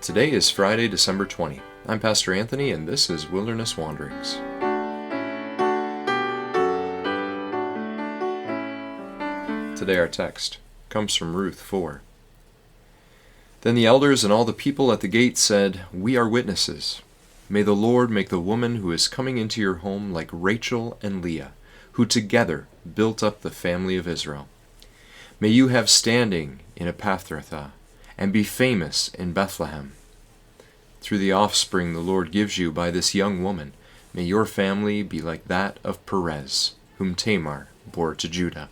Today is Friday, December 20. I'm Pastor Anthony, and this is Wilderness Wanderings. Today our text comes from Ruth 4. Then the elders and all the people at the gate said, "We are witnesses. May the Lord make the woman who is coming into your home like Rachel and Leah, who together built up the family of Israel. May you have standing in Ephrathah, and be famous in Bethlehem. Through the offspring the Lord gives you by this young woman, may your family be like that of Perez, whom Tamar bore to Judah."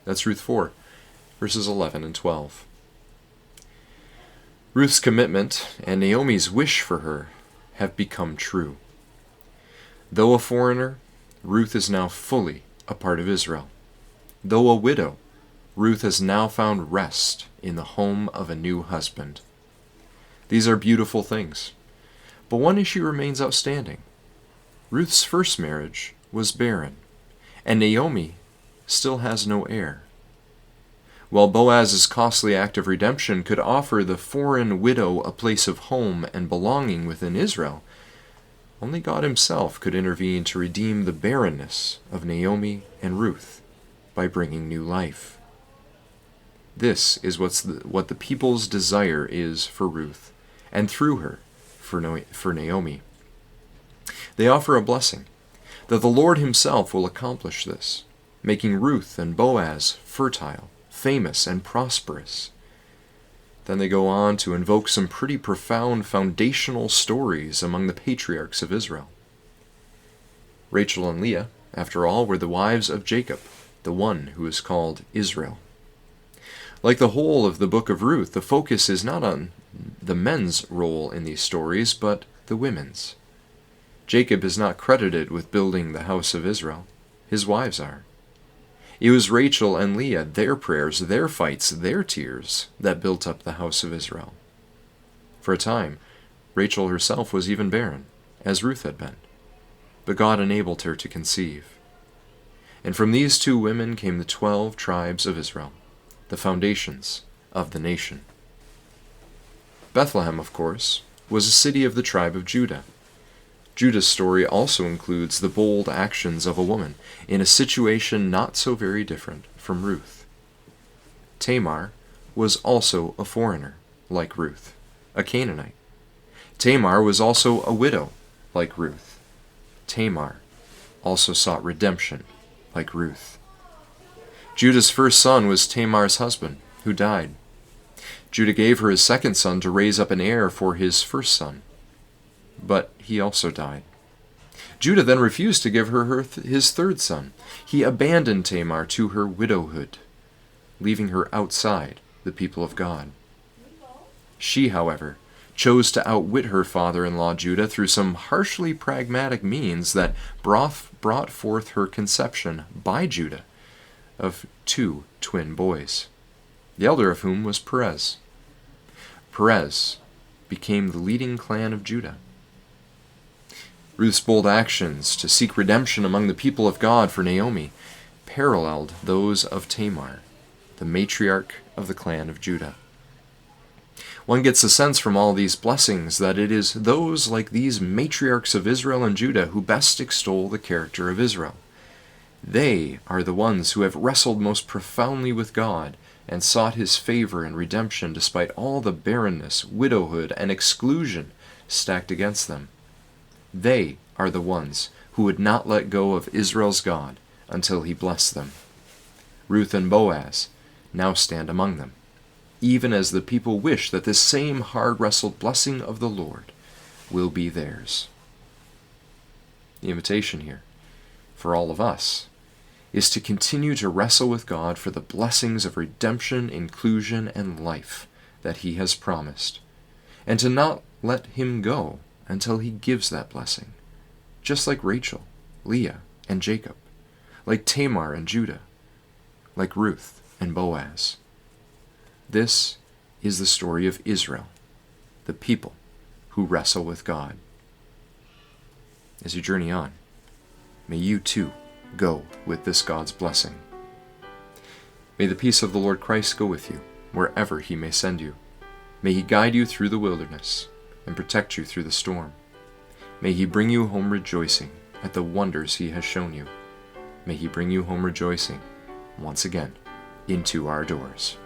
That's Ruth 4, verses 11 and 12. Ruth's commitment and Naomi's wish for her have become true. Though a foreigner, Ruth is now fully a part of Israel. Though a widow, Ruth has now found rest in the home of a new husband. These are beautiful things, but one issue remains outstanding. Ruth's first marriage was barren, and Naomi still has no heir. While Boaz's costly act of redemption could offer the foreign widow a place of home and belonging within Israel, only God himself could intervene to redeem the barrenness of Naomi and Ruth by bringing new life. This is what the people's desire is for Ruth, and through her, for Naomi. They offer a blessing, that the Lord himself will accomplish this, making Ruth and Boaz fertile, famous, and prosperous. Then they go on to invoke some pretty profound foundational stories among the patriarchs of Israel. Rachel and Leah, after all, were the wives of Jacob, the one who is called Israel. Like the whole of the book of Ruth, the focus is not on the men's role in these stories, but the women's. Jacob is not credited with building the house of Israel. His wives are. It was Rachel and Leah, their prayers, their fights, their tears, that built up the house of Israel. For a time, Rachel herself was even barren, as Ruth had been. But God enabled her to conceive. And from these two women came the 12 tribes of Israel, the foundations of the nation. Bethlehem, of course, was a city of the tribe of Judah. Judah's story also includes the bold actions of a woman in a situation not so very different from Ruth. Tamar was also a foreigner, like Ruth, a Canaanite. Tamar was also a widow, like Ruth. Tamar also sought redemption, like Ruth. Judah's first son was Tamar's husband, who died. Judah gave her his second son to raise up an heir for his first son, but he also died. Judah then refused to give her his third son. He abandoned Tamar to her widowhood, leaving her outside the people of God. She, however, chose to outwit her father-in-law Judah through some harshly pragmatic means that brought forth her conception by Judah of 2 twin boys, the elder of whom was Perez. Perez became the leading clan of Judah. Ruth's bold actions to seek redemption among the people of God for Naomi paralleled those of Tamar, the matriarch of the clan of Judah. One gets a sense from all these blessings that it is those like these matriarchs of Israel and Judah who best extol the character of Israel. They are the ones who have wrestled most profoundly with God and sought his favor and redemption despite all the barrenness, widowhood, and exclusion stacked against them. They are the ones who would not let go of Israel's God until he blessed them. Ruth and Boaz now stand among them, even as the people wish that this same hard-wrestled blessing of the Lord will be theirs. The invitation here, for all of us, is to continue to wrestle with God for the blessings of redemption, inclusion, and life that he has promised, and to not let him go until he gives that blessing, just like Rachel, Leah, and Jacob, like Tamar and Judah, like Ruth and Boaz. This is the story of Israel, the people who wrestle with God. As you journey on, may you too go with this God's blessing. May the peace of the Lord Christ go with you, wherever he may send you. May He guide you through the wilderness and protect you through the storm. May He bring you home rejoicing at the wonders He has shown you. May He bring you home rejoicing once again into our doors.